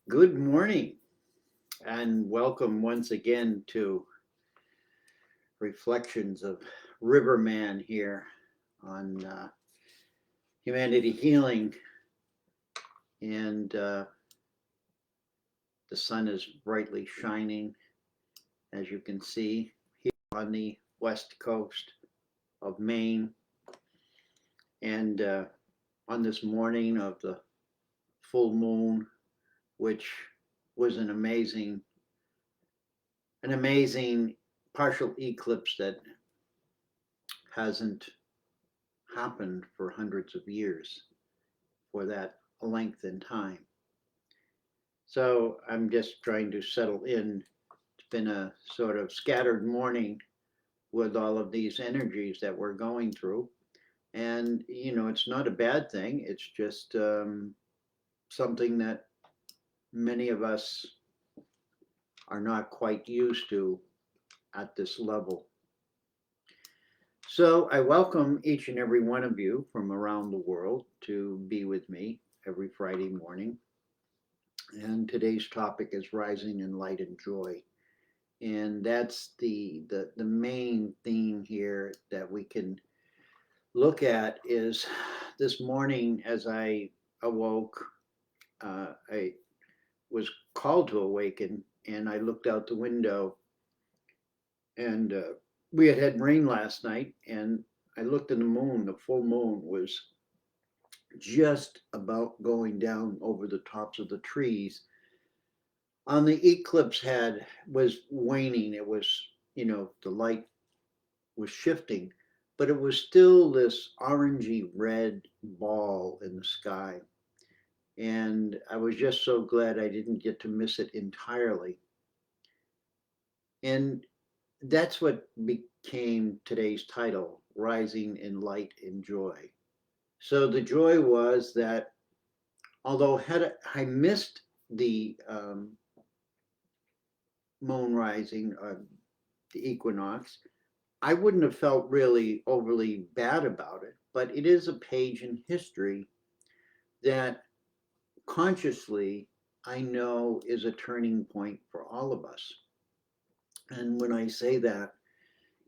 Good morning and welcome once again to Reflections of Riverman here on Humanity Healing. And the sun is brightly shining, as you can see, here on the west coast of Maine. And on this morning of the full moon, which was an amazing partial eclipse that hasn't happened for hundreds of years for that length in time. So I'm just trying to settle in. It's been a sort of scattered morning with all of these energies that we're going through. And, it's not a bad thing. It's just something that many of us are not quite used to at this level. So I welcome each and every one of you from around the world to be with me every Friday morning. And today's topic is rising in light and joy. And that's the main theme here that we can look at is this morning as I awoke, I was called to awaken and I looked out the window and we had rain last night and I looked at the moon. The full moon was just about going down over the tops of the trees. On the eclipse had was waning. It was, the light was shifting, but it was still this orangey red ball in the sky. And I was just so glad I didn't get to miss it entirely. And that's what became today's title, Rising in Light and Joy. So the joy was that although had I missed the moon rising, the equinox, I wouldn't have felt really overly bad about it. But it is a page in history that consciously I know is a turning point for all of us. And when I say that,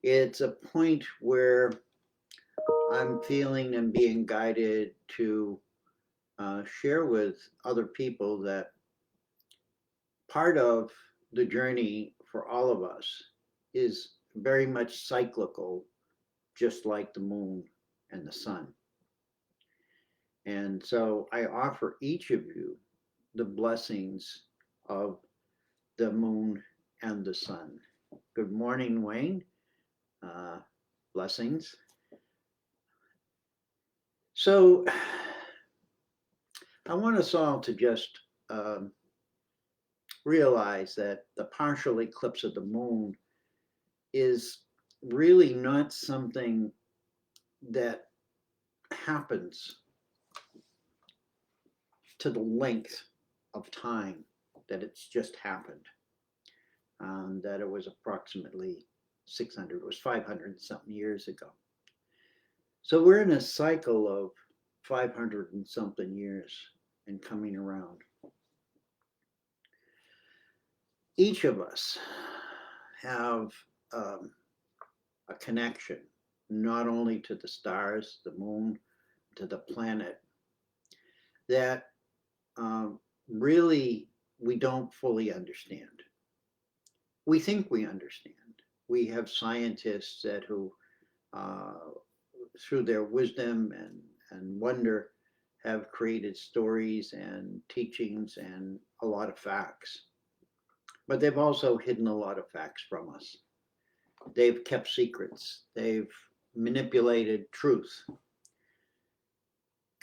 it's a point where I'm feeling and being guided to share with other people that part of the journey for all of us is very much cyclical, just like the moon and the sun. And so I offer each of you the blessings of the moon and the sun. Good morning, Wayne. Uh, Blessings. So I want us all to just realize that the partial eclipse of the moon is really not something that happens to the length of time that it's just happened. That it was approximately 600, it was 500 something years ago. So we're in a cycle of 500 and something years and coming around. Each of us have a connection, not only to the stars, the moon, to the planet, that really we don't fully understand. We think we understand. We have scientists who, through their wisdom and wonder, have created stories and teachings and a lot of facts. But they've also hidden a lot of facts from us. They've kept secrets. They've manipulated truth.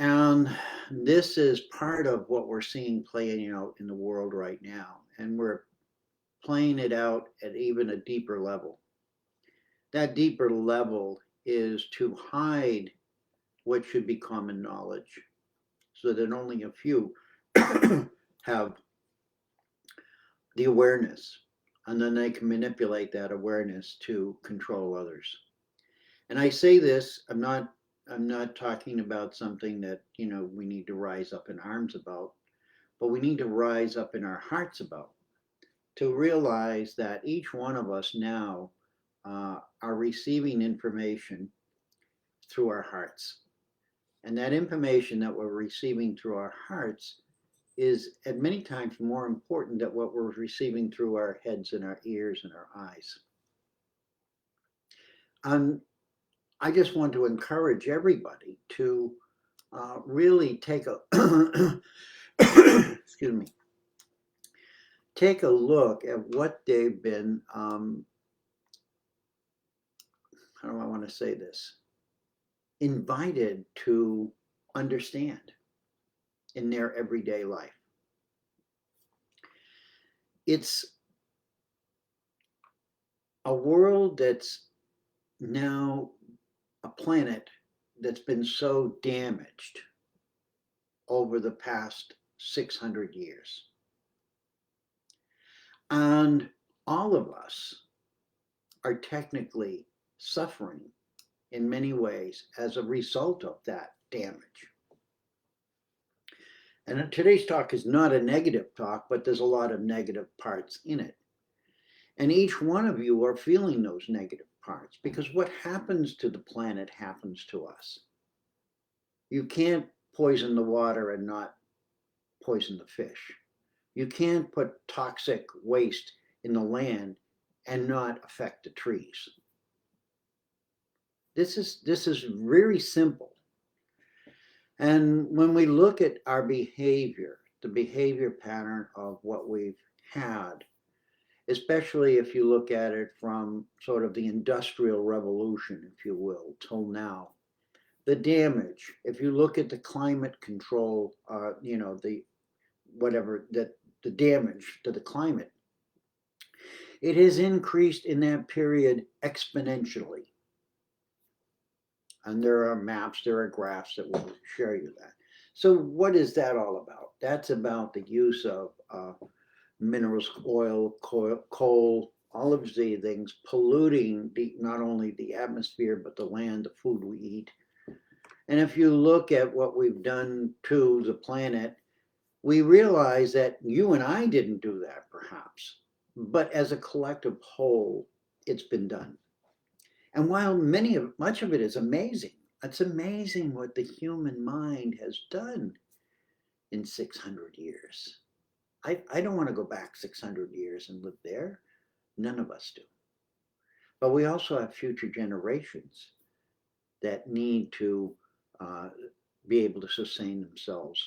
And this is part of what we're seeing playing out in the world right now. And we're playing it out at even a deeper level. That deeper level is to hide what should be common knowledge so that only a few have the awareness, and then they can manipulate that awareness to control others. And I say this, I'm not talking about something that, we need to rise up in arms about, but we need to rise up in our hearts about, to realize that each one of us now are receiving information through our hearts. And that information that we're receiving through our hearts is at many times more important than what we're receiving through our heads and our ears and our eyes. I just want to encourage everybody to really take a excuse me, take a look at what they've been. How do I want to say this? Invited to understand in their everyday life. It's a world that's now a planet that's been so damaged over the past 600 years. And all of us are technically suffering in many ways as a result of that damage. And today's talk is not a negative talk, but there's a lot of negative parts in it. And each one of you are feeling those negative parts because what happens to the planet happens to us. You can't poison the water and not poison the fish. You can't put toxic waste in the land and not affect the trees. This is very simple. And when we look at our behavior, the behavior pattern of what we've had, especially if you look at it from sort of the Industrial Revolution, if you will, till now, the damage, if you look at the climate control, the damage to the climate, it has increased in that period exponentially. And there are maps, there are graphs that will show you that. So what is that all about? That's about the use of minerals, oil, coal, all of these things polluting not only the atmosphere, but the land, the food we eat. And if you look at what we've done to the planet, we realize that you and I didn't do that perhaps, but as a collective whole, it's been done. And while much of it is amazing, it's amazing what the human mind has done in 600 years. I don't want to go back 600 years and live there. None of us do. But we also have future generations that need to be able to sustain themselves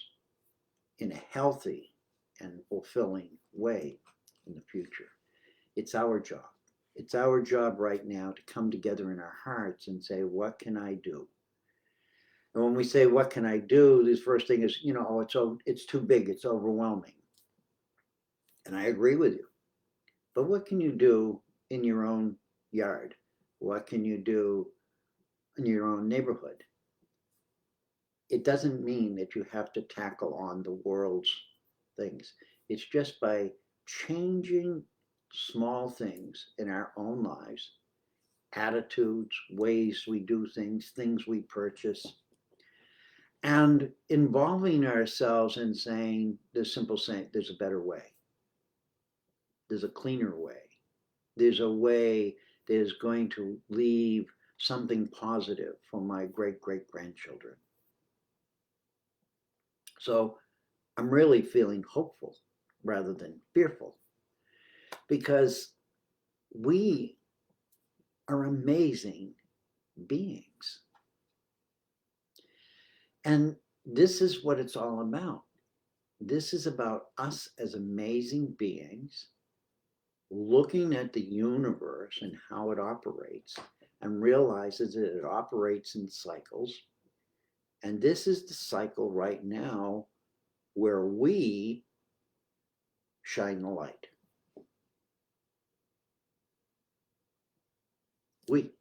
in a healthy and fulfilling way in the future. It's our job. It's our job right now to come together in our hearts and say, what can I do? And when we say, what can I do? This first thing is, it's too big, it's overwhelming. And I agree with you. But what can you do in your own yard? What can you do in your own neighborhood? It doesn't mean that you have to tackle on the world's things. It's just by changing small things in our own lives, attitudes, ways we do things we purchase, and involving ourselves in saying, there's a better way. There's a cleaner way. There's a way that is going to leave something positive for my great-great-grandchildren. So I'm really feeling hopeful rather than fearful, because we are amazing beings. And this is what it's all about. This is about us as amazing beings looking at the universe and how it operates, and realizes that it operates in cycles. And this is the cycle right now where we shine the light. We,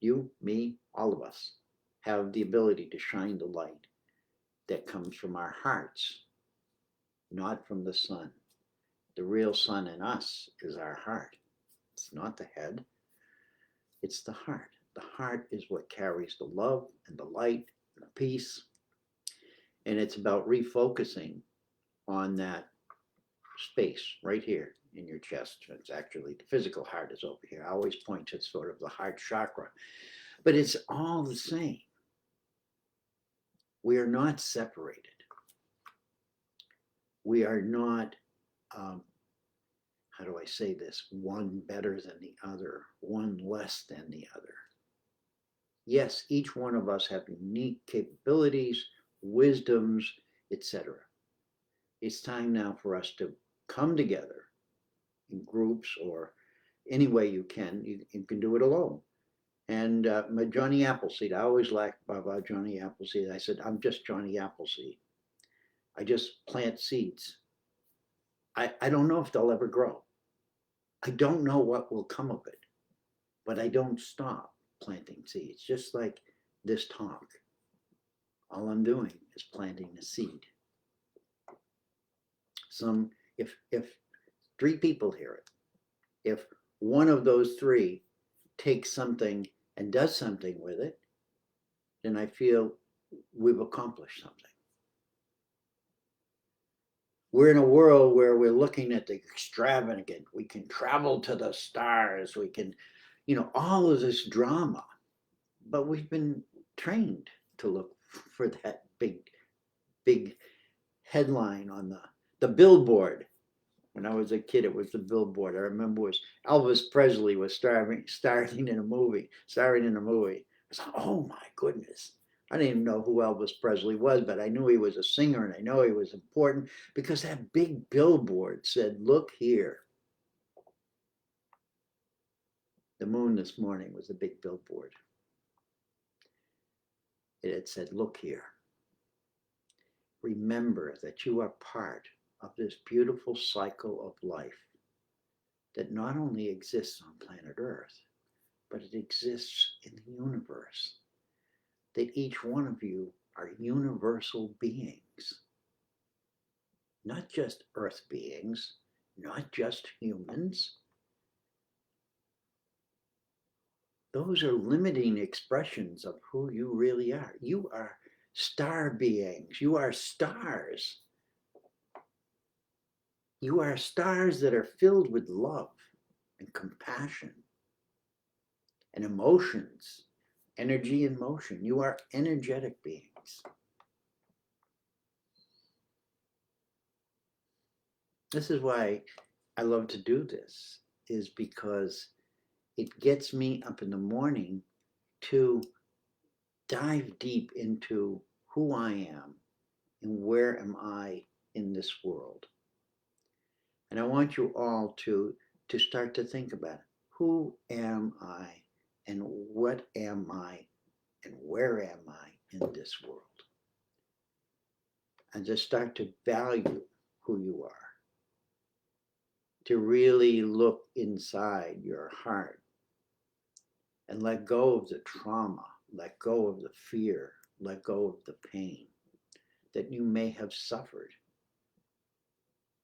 you, me, all of us, have the ability to shine the light that comes from our hearts, not from the sun. The real sun in us is our heart. It's not the head, it's the heart. The heart is what carries the love and the light and the peace. And it's about refocusing on that space right here in your chest. It's actually the physical heart is over here. I always point to sort of the heart chakra, but it's all the same. We are not separated. We are not, how do I say this, one better than the other, one less than the other. Yes, each one of us have unique capabilities, wisdoms, etc. It's time now for us to come together in groups or any way you can. You can do it alone. And my Johnny Appleseed, I always laughed about Johnny Appleseed. I said, I'm just Johnny Appleseed. I just plant seeds. I don't know if they'll ever grow. I don't know what will come of it, but I don't stop planting seeds. Just like this talk, all I'm doing is planting a seed. If 3 people hear it, if one of those 3 takes something and does something with it, then I feel we've accomplished something. We're in a world where we're looking at the extravagant. We can travel to the stars. We can, all of this drama. But we've been trained to look for that big headline on the billboard. When I was a kid, it was the billboard. I remember it was Elvis Presley was starring in a movie. I thought, oh my goodness. I didn't even know who Elvis Presley was, but I knew he was a singer and I know he was important because that big billboard said, look here. The moon this morning was a big billboard. It had said, look here. Remember that you are part of this beautiful cycle of life that not only exists on planet Earth, but it exists in the universe. That each one of you are universal beings, not just Earth beings, not just humans. Those are limiting expressions of who you really are. You are star beings. You are stars. You are stars that are filled with love and compassion and emotions, energy and motion. You are energetic beings. This is why I love to do this, is because it gets me up in the morning to dive deep into who I am and where am I in this world. And I want you all to start to think about it. Who am I and what am I and where am I in this world? And just start to value who you are. To really look inside your heart and let go of the trauma, let go of the fear, let go of the pain that you may have suffered,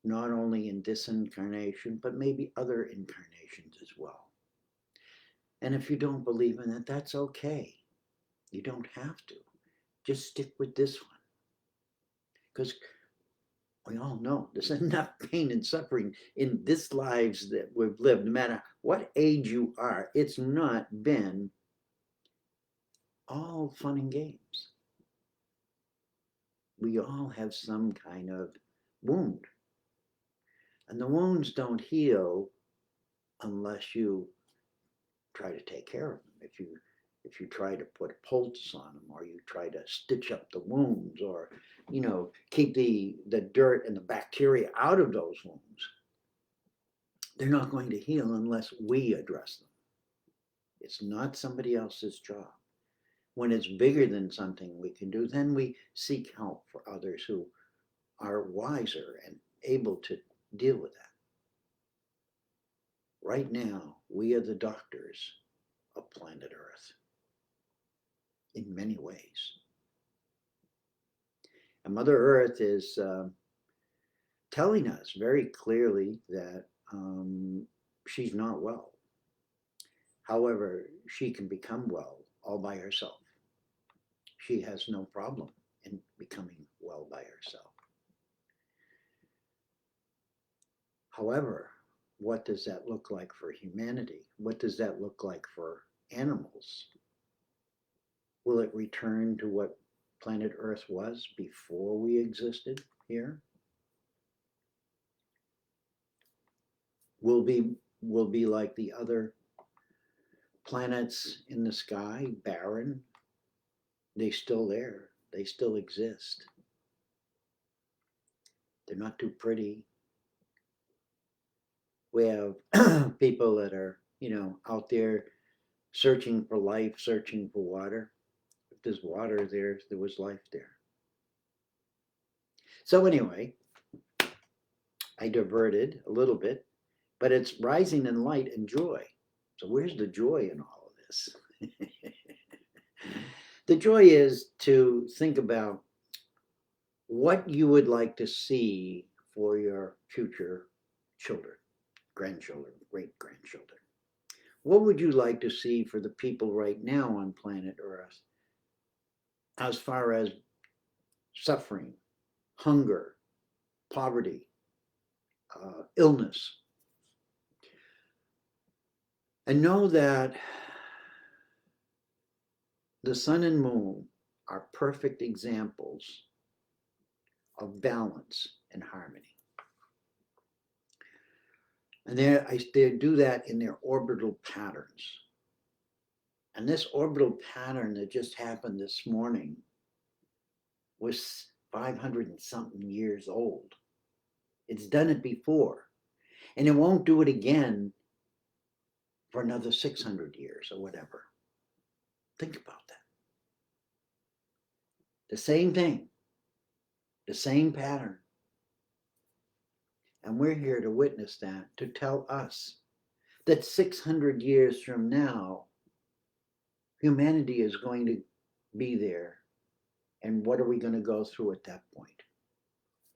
not only in this incarnation, but maybe other incarnations as well. And if you don't believe in it, that's okay. You don't have to. Just stick with this one. Because we all know there's enough pain and suffering in this lives that we've lived, no matter what age you are. It's not been all fun and games. We all have some kind of wound. And the wounds don't heal unless you try to take care of them. If you try to put poultice on them, or you try to stitch up the wounds, or keep the dirt and the bacteria out of those wounds, they're not going to heal unless we address them. It's not somebody else's job. When it's bigger than something we can do, then we seek help for others who are wiser and able to deal with that. Right now, we are the doctors of planet Earth in many ways. And Mother Earth is telling us very clearly that she's not well. However, she can become well all by herself. She has no problem in becoming well by herself. However, what does that look like for humanity? What does that look like for animals? Will it return to what planet Earth was before we existed here? Will be like the other planets in the sky, barren? They're still there. They still exist. They're not too pretty. We have people that are, out there searching for life, searching for water. If there's water there, there was life there. So anyway, I diverted a little bit, but it's rising in light and joy. So where's the joy in all of this? The joy is to think about what you would like to see for your future children, grandchildren, great-grandchildren. What would you like to see for the people right now on planet Earth as far as suffering, hunger, poverty, illness? And know that the sun and moon are perfect examples of balance and harmony. And they do that in their orbital patterns. And this orbital pattern that just happened this morning was 500 and something years old. It's done it before. And it won't do it again for another 600 years or whatever. Think about that. The same thing, the same pattern. And we're here to witness that, to tell us that 600 years from now, humanity is going to be there. And what are we going to go through at that point?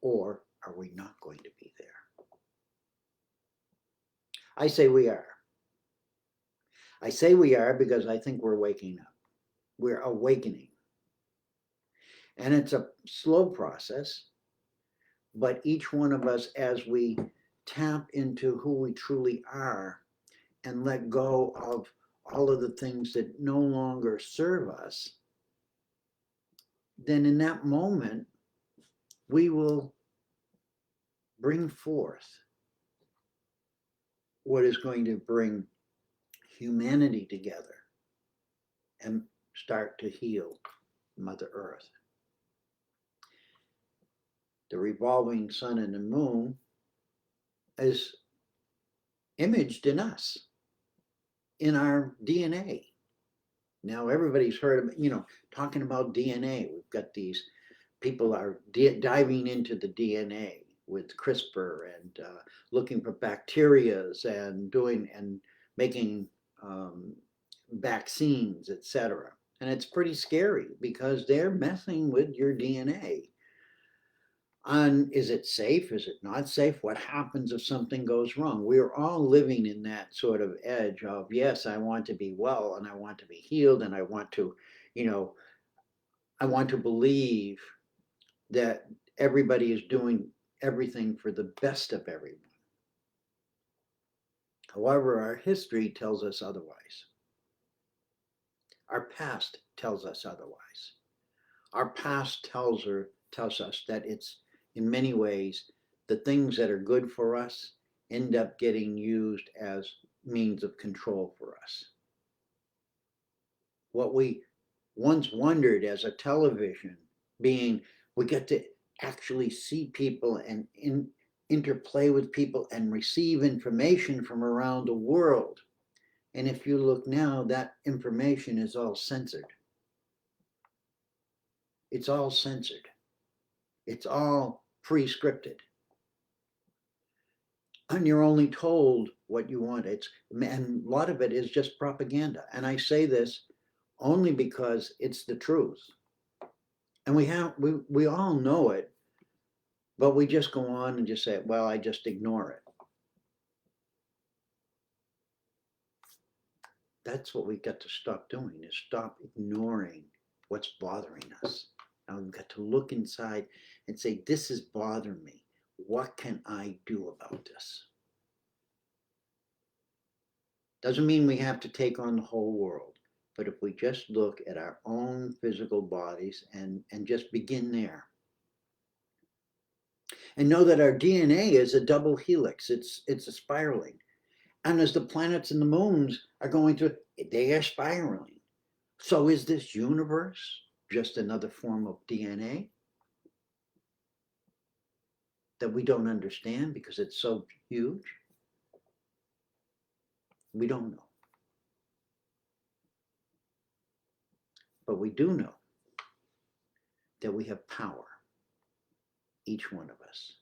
Or are we not going to be there? I say we are. I say we are because I think we're waking up. We're awakening. And it's a slow process, but each one of us, as we tap into who we truly are and let go of all of the things that no longer serve us, then in that moment, we will bring forth what is going to bring humanity together and start to heal Mother Earth. The revolving sun and the moon is imaged in us, in our DNA. Now everybody's heard of, talking about DNA. We've got these people are diving into the DNA with CRISPR and looking for bacterias and doing and making vaccines, etc. And it's pretty scary because they're messing with your DNA. And is it safe? Is it not safe? What happens if something goes wrong? We're all living in that sort of edge of, yes, I want to be well and I want to be healed and I want to, I want to believe that everybody is doing everything for the best of everyone. However, our history tells us otherwise. Our past tells us otherwise. Our past tells us that it's, in many ways, the things that are good for us end up getting used as means of control for us. What we once wondered as a television being, we get to actually see people and interplay with people and receive information from around the world. And if you look now, that information is all censored. It's all censored. It's all pre-scripted. And you're only told what you want. And a lot of it is just propaganda. And I say this only because it's the truth. And we all know it, but we just go on and just say, well, I just ignore it. That's what we got to stop doing, is stop ignoring what's bothering us. Now we've got to look inside and say, this is bothering me. What can I do about this? Doesn't mean we have to take on the whole world, but if we just look at our own physical bodies and just begin there, and know that our DNA is a double helix. It's a spiraling, and as the planets and the moons are going through, they are spiraling. So is this universe just another form of DNA that we don't understand because it's so huge? We don't know. But we do know that we have power, each one of us,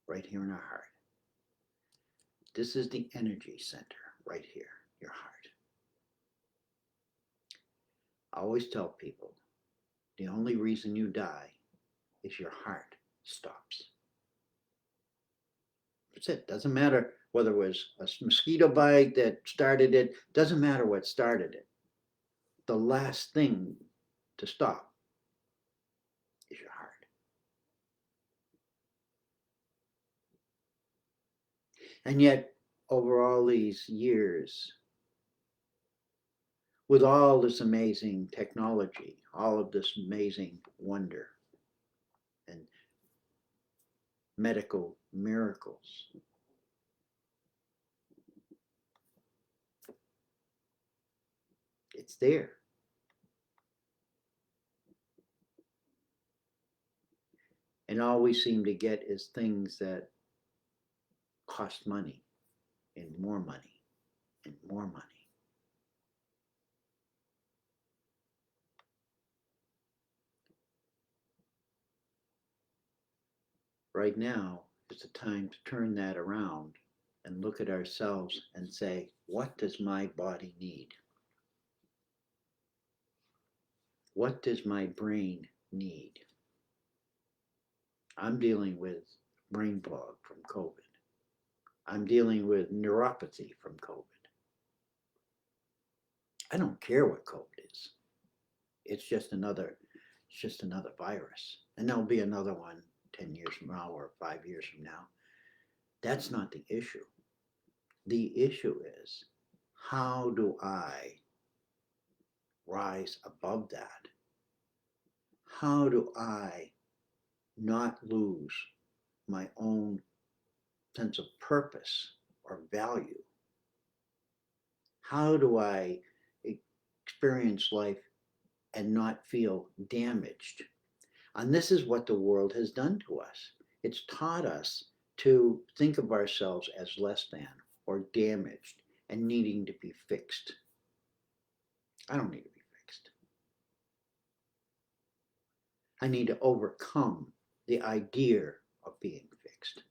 right here in our heart. This is the energy center right here, your heart. I always tell people the only reason you die is your heart stops. That's it. Doesn't matter whether it was a mosquito bite that started it, doesn't matter what started it. The last thing to stop is your heart. And yet, over all these years, with all this amazing technology, all of this amazing wonder and medical miracles, it's there. And all we seem to get is things that cost money and more money and more money. Right now is the time to turn that around and look at ourselves and say, what does my body need? What does my brain need? I'm dealing with brain fog from COVID. I'm dealing with neuropathy from COVID. I don't care what COVID is. It's just another virus. And there'll be another one 10 years from now or 5 years from now. That's not the issue. The issue is, how do I rise above that? How do I not lose my own sense of purpose or value? How do I experience life and not feel damaged? And this is what the world has done to us. It's taught us to think of ourselves as less than or damaged and needing to be fixed. I don't need to be fixed. I need to overcome the idea of being fixed.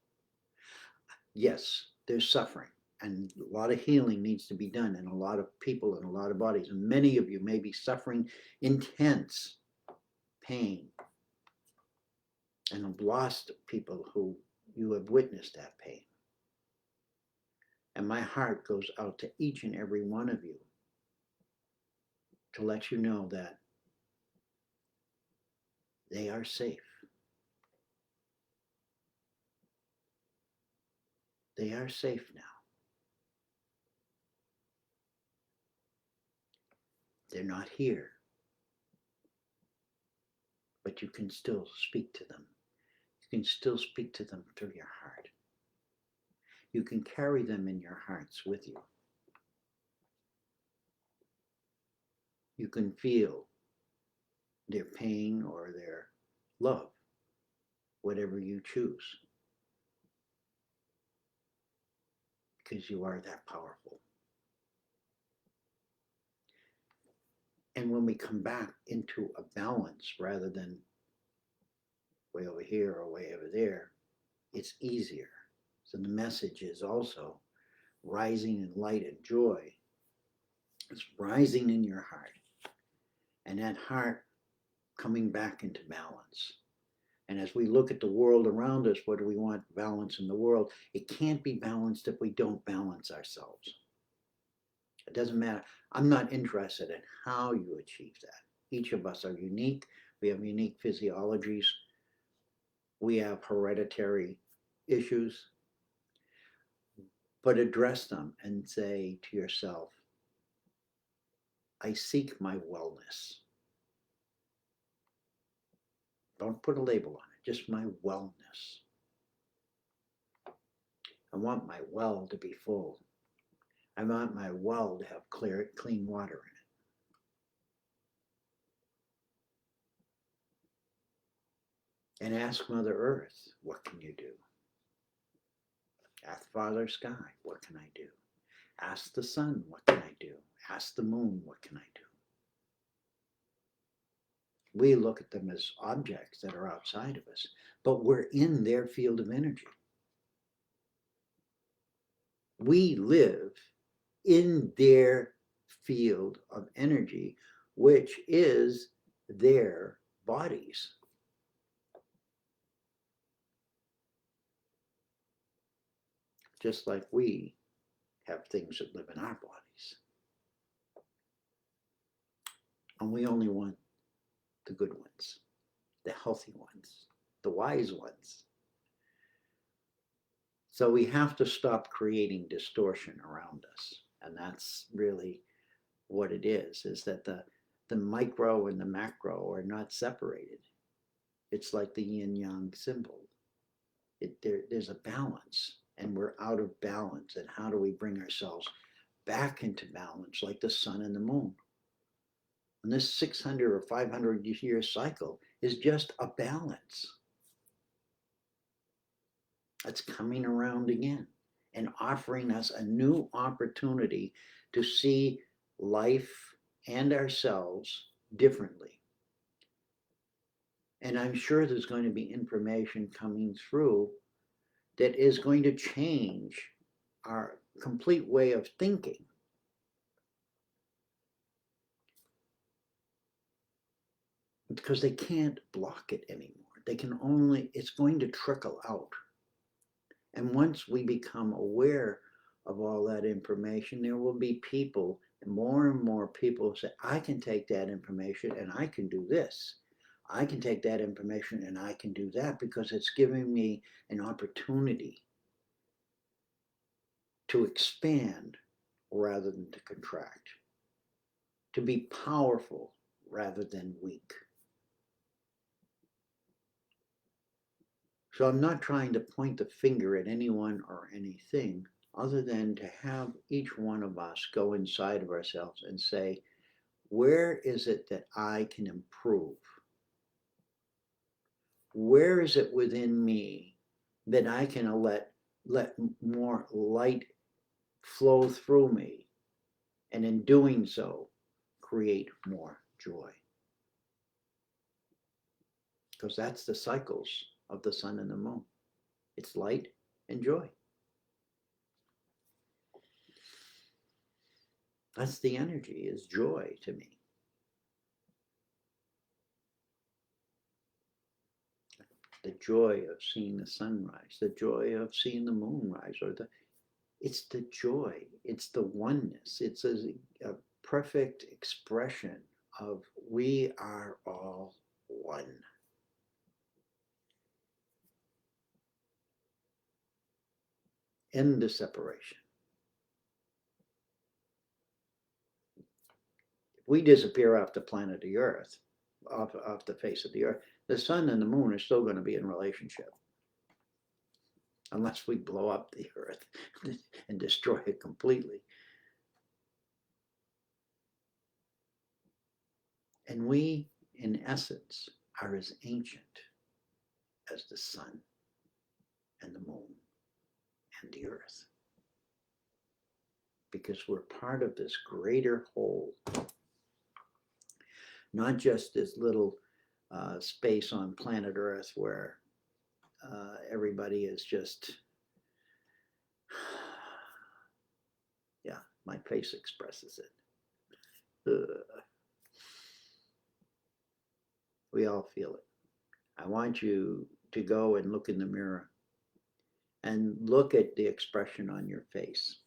Yes, there's suffering and a lot of healing needs to be done in a lot of people and a lot of bodies. And many of you may be suffering intense pain and have lost people who you have witnessed that pain. And my heart goes out to each and every one of you to let you know that they are safe. They are safe now. They're not here, but you can still speak to them. You can still speak to them through your heart. You can carry them in your hearts with you. You can feel their pain or their love, whatever you choose, because you are that powerful. And when we come back into a balance rather than way over here or way over there, it's easier. So the message is also rising in light and joy. It's rising in your heart. And that heart coming back into balance. And as we look at the world around us, what do we want balance in the world? It can't be balanced if we don't balance ourselves. It doesn't matter. I'm not interested in how you achieve that. Each of us are unique. We have unique physiologies. We have hereditary issues. but address them and say to yourself, I seek my wellness. Don't put a label on it, just my wellness. I want my well to be full. I want my well to have clean water in it. And ask Mother Earth, what can you do? Ask Father Sky, what can I do? Ask the sun, what can I do? Ask the moon, what can I do? We look at them as objects that are outside of us, but we're in their field of energy. We live in their field of energy, which is their bodies. Just like we have things that live in our bodies. And we only want the good ones, the healthy ones, the wise ones. So we have to stop creating distortion around us. And that's really what it is that the micro and the macro are not separated. It's like the yin-yang symbol. There's a balance, and we're out of balance. And how do we bring ourselves back into balance like the sun and the moon? And this 600 or 500 year cycle is just a balance. It's coming around again and offering us a new opportunity to see life and ourselves differently. And I'm sure there's going to be information coming through that is going to change our complete way of thinking. Because they can't block it anymore. They can only, it's going to trickle out. And once we become aware of all that information, there will be people, and more people say, I can take that information and I can do this. I can take that information and I can do that, because it's giving me an opportunity to expand rather than to contract, to be powerful rather than weak. So I'm not trying to point the finger at anyone or anything, other than to have each one of us go inside of ourselves and say, where is it that I can improve? Where is it within me that I can let more light flow through me, and in doing so, create more joy? Because that's the cycles of the sun and the moon. It's light and joy. That's the energy, is joy to me. The joy of seeing the sunrise, the joy of seeing the moon rise, it's the joy, it's the oneness, it's a perfect expression of we are all one. End the separation. If we disappear off the planet of the Earth, off the face of the Earth, the sun and the moon are still going to be in relationship. Unless we blow up the Earth and destroy it completely. And we, in essence, are as ancient as the sun and the moon and the earth. Because we're part of this greater whole. Not just this little space on planet Earth where everybody is just, yeah, my face expresses it. We all feel it. I want you to go and look in the mirror and look at the expression on your face.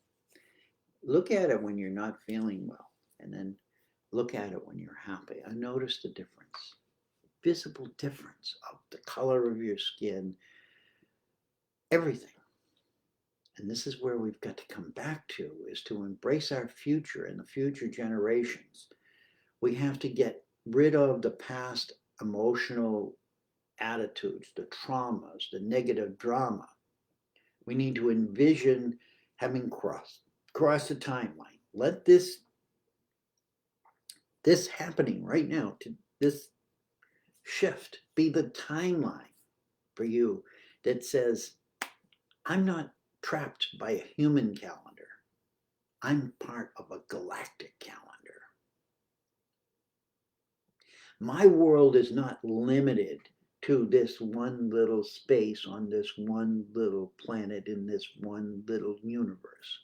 Look at it when you're not feeling well, and then look at it when you're happy. I notice the difference, visible difference of the color of your skin, everything. and this is where we've got to come back to, is to embrace our future and the future generations. We have to get rid of the past emotional attitudes, the traumas, the negative drama. We need to envision having crossed the timeline. Let this happening right now, to this shift, be the timeline for you that says, I'm not trapped by a human calendar. I'm part of a galactic calendar. My world is not limited to this one little space on this one little planet in this one little universe.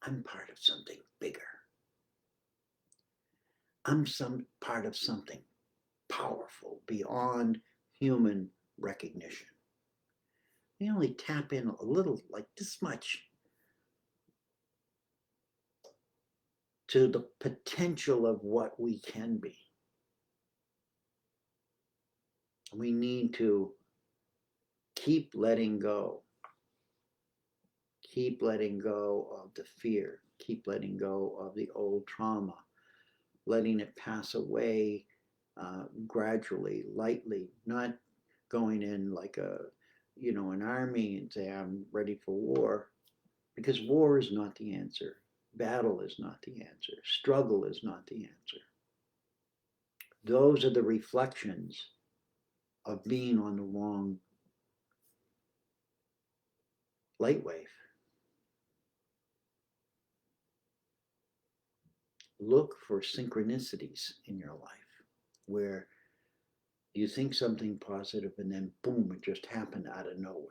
I'm part of something bigger. I'm part of something powerful beyond human recognition. We only tap in a little, like this much, to the potential of what we can be. We need to keep letting go. Keep letting go of the fear. Keep letting go of the old trauma. Letting it pass away gradually, lightly, not going in like an army and say, I'm ready for war, because war is not the answer. Battle is not the answer. Struggle is not the answer. Those are the reflections of being on the wrong light wave. Look for synchronicities in your life where you think something positive and then boom, it just happened out of nowhere.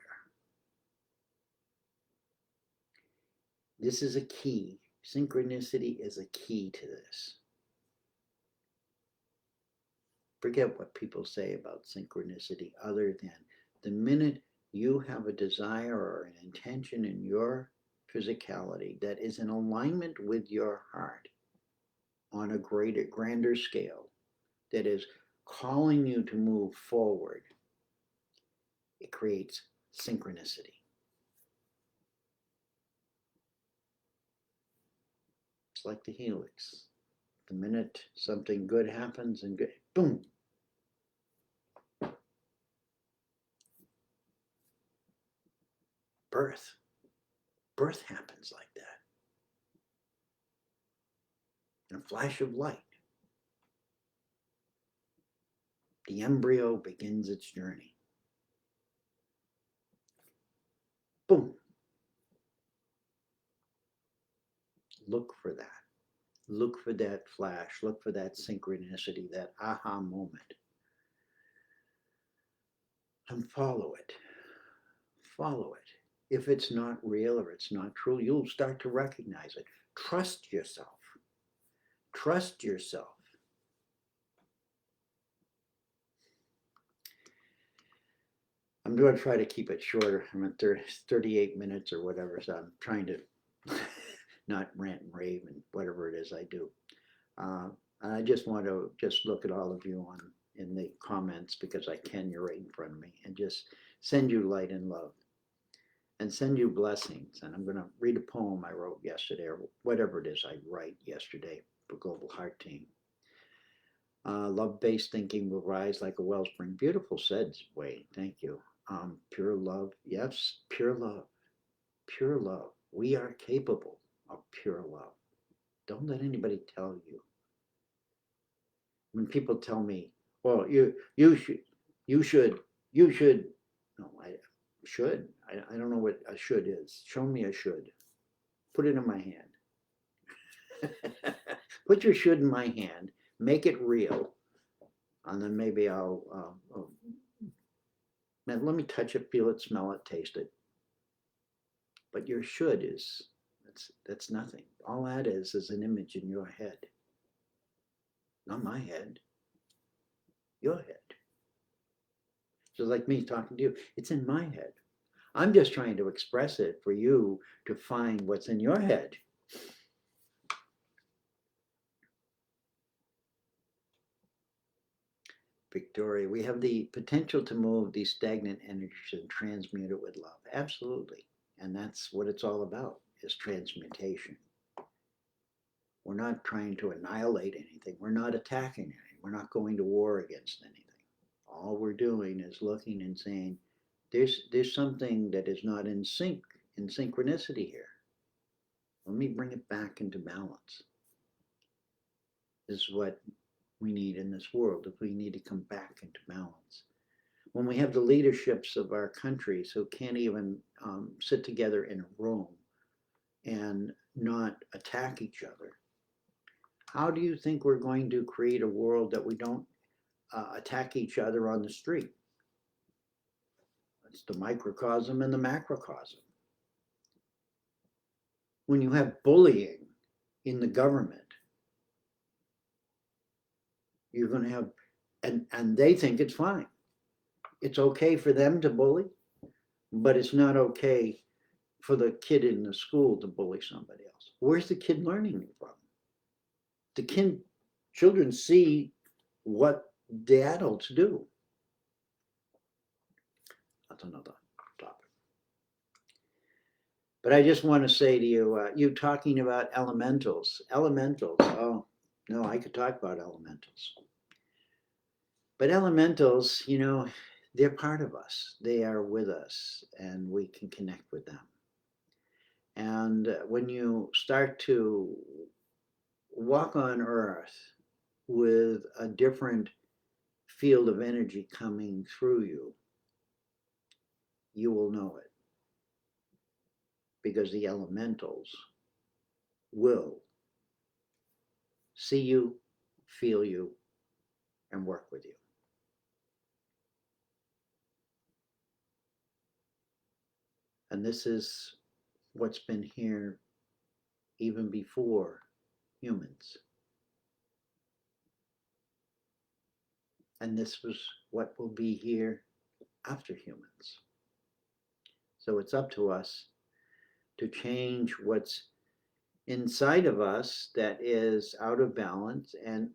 This is a key. Synchronicity is a key to this. Forget what people say about synchronicity, other than the minute you have a desire or an intention in your physicality that is in alignment with your heart on a grander scale, that is calling you to move forward, it creates synchronicity. It's like the helix. The minute something good happens and good, boom. Birth happens like that. In a flash of light, the embryo begins its journey. Boom. Look for that. Look for that flash. Look for that synchronicity, that aha moment. And follow it. Follow it. If it's not real or it's not true, you'll start to recognize it. Trust yourself. Trust yourself. I'm going to try to keep it shorter. I'm at 38 minutes or whatever, so I'm trying to not rant and rave and whatever it is I do. I just want to look at all of you in the comments, because I can, you're right in front of me, and just send you light and love and send you blessings. And I'm going to read a poem I wrote yesterday, or whatever it is I write yesterday for Global Heart Team. Love-based thinking will rise like a wellspring. Beautiful said, Wade. Thank you. Pure love. Yes, pure love. Pure love. We are capable of pure love. Don't let anybody tell you. When people tell me, well, you should, no, I should. I don't know what a should is. Show me a should. Put it in my hand. Put your should in my hand. Make it real. And then maybe let me touch it, feel it, smell it, taste it. But your should is, that's nothing. All that is an image in your head. Not my head. Your head. So like me talking to you, it's in my head. I'm just trying to express it for you to find what's in your head. Victoria, we have the potential to move these stagnant energies and transmute it with love. Absolutely. And that's what it's all about, is transmutation. We're not trying to annihilate anything. We're not attacking anything. We're not going to war against anything. All we're doing is looking and saying, there's something that is not in synchronicity here. Let me bring it back into balance. This is what we need in this world, if we need to come back into balance. When we have the leaderships of our countries who can't even sit together in a room and not attack each other, how do you think we're going to create a world that we don't attack each other on the street? It's the microcosm and the macrocosm. When you have bullying in the government, you're going to have, and they think it's fine. It's okay for them to bully, but it's not okay for the kid in the school to bully somebody else. Where's the kid learning it from? The children see what the adults do. That's another topic. But I just want to say to you, you talking about elementals. Oh, no, I could talk about elementals. But elementals, they're part of us. They are with us, and we can connect with them. And when you start to walk on earth with a different field of energy coming through you, you will know it. Because the elementals will see you, feel you, and work with you. And this is what's been here even before humans. And this was what will be here after humans. So it's up to us to change what's inside of us that is out of balance. And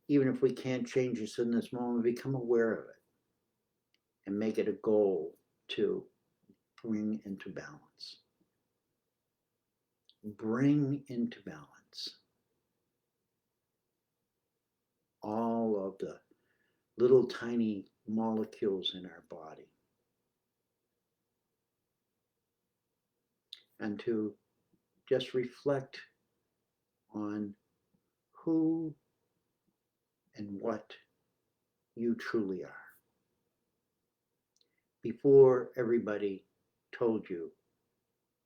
even if we can't change this in this moment, become aware of it and make it a goal to bring into balance. Bring into balance all of the little tiny molecules in our body. And to just reflect on who and what you truly are. Before everybody told you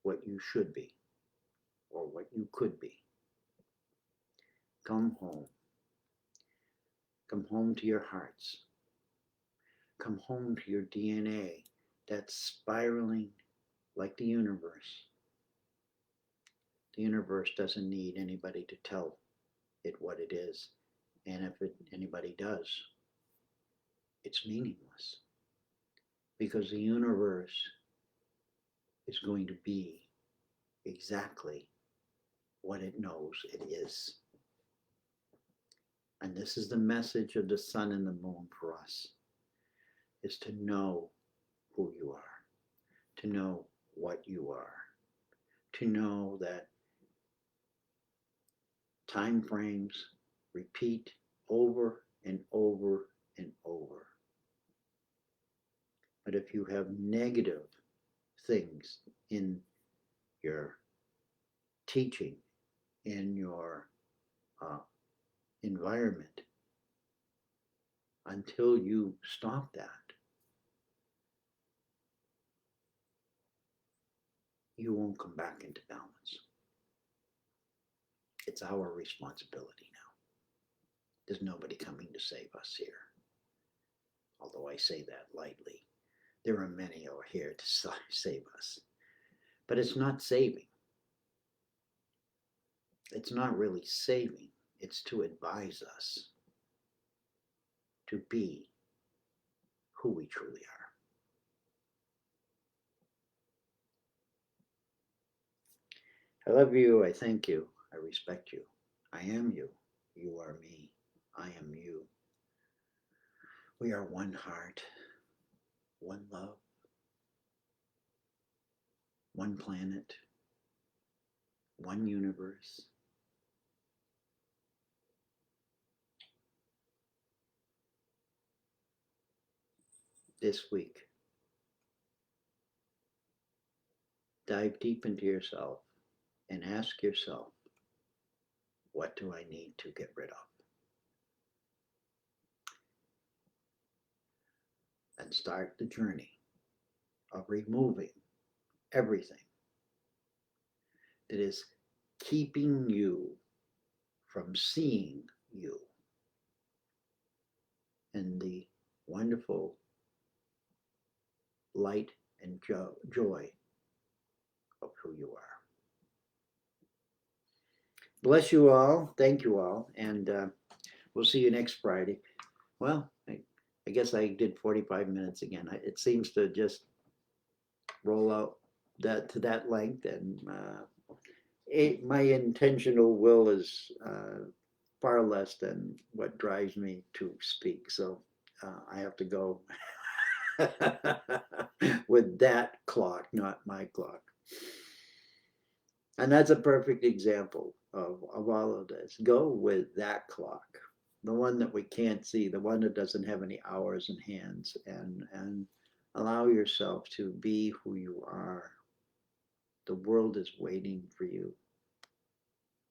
what you should be or what you could be. Come home. Come home to your hearts. Come home to your DNA that's spiraling like the universe. The universe doesn't need anybody to tell it what it is. And if anybody does, it's meaningless. Because the universe is going to be exactly what it knows it is. And this is the message of the sun and the moon for us, is to know who you are, to know what you are, to know that time frames repeat over and over and over. But if you have negative things in your teaching, in your environment, until you stop that, you won't come back into balance. It's our responsibility now. There's nobody coming to save us here. Although I say that lightly. There are many who are here to save us. But it's not saving. It's not really saving. It's to advise us to be who we truly are. I love you. I thank you. I respect you. I am you. You are me. I am you. We are one heart, one love, one planet, one universe. This week, dive deep into yourself and ask yourself, what do I need to get rid of? And start the journey of removing everything that is keeping you from seeing you and the wonderful light and joy of who you are. Bless you all. Thank you all. And we'll see you next Friday. Well, I guess I did 45 minutes again. It seems to just roll out that to that length. And my intentional will is far less than what drives me to speak. So I have to go with that clock, not my clock. And that's a perfect example of all of this. Go with that clock, the one that we can't see, the one that doesn't have any hours and hands, and allow yourself to be who you are. The world is waiting for you.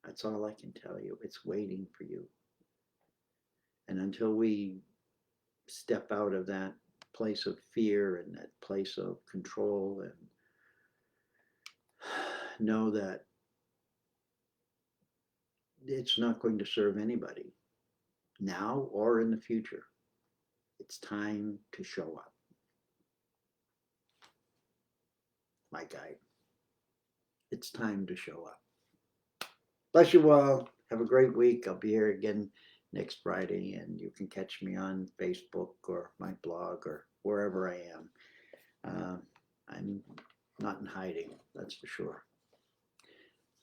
That's all I can tell you. It's waiting for you. And until we step out of that place of fear and that place of control and know that it's not going to serve anybody now or in the future. It's time to show up. My guide. It's time to show up. Bless you all. Have a great week. I'll be here again next Friday, and you can catch me on Facebook or my blog or wherever I am. I'm not in hiding, that's for sure.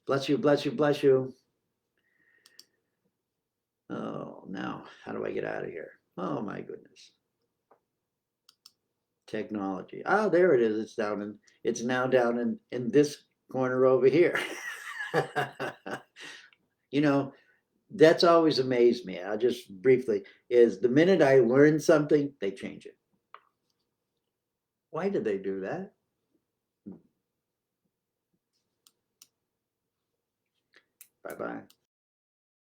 Bless you, bless you, bless you. Oh, now, how do I get out of here? Oh, my goodness. Technology. Oh, there it is. It's now down in this corner over here. You know, that's always amazed me. I'll just briefly, is the minute I learn something, they change it. Why did they do that? Bye-bye.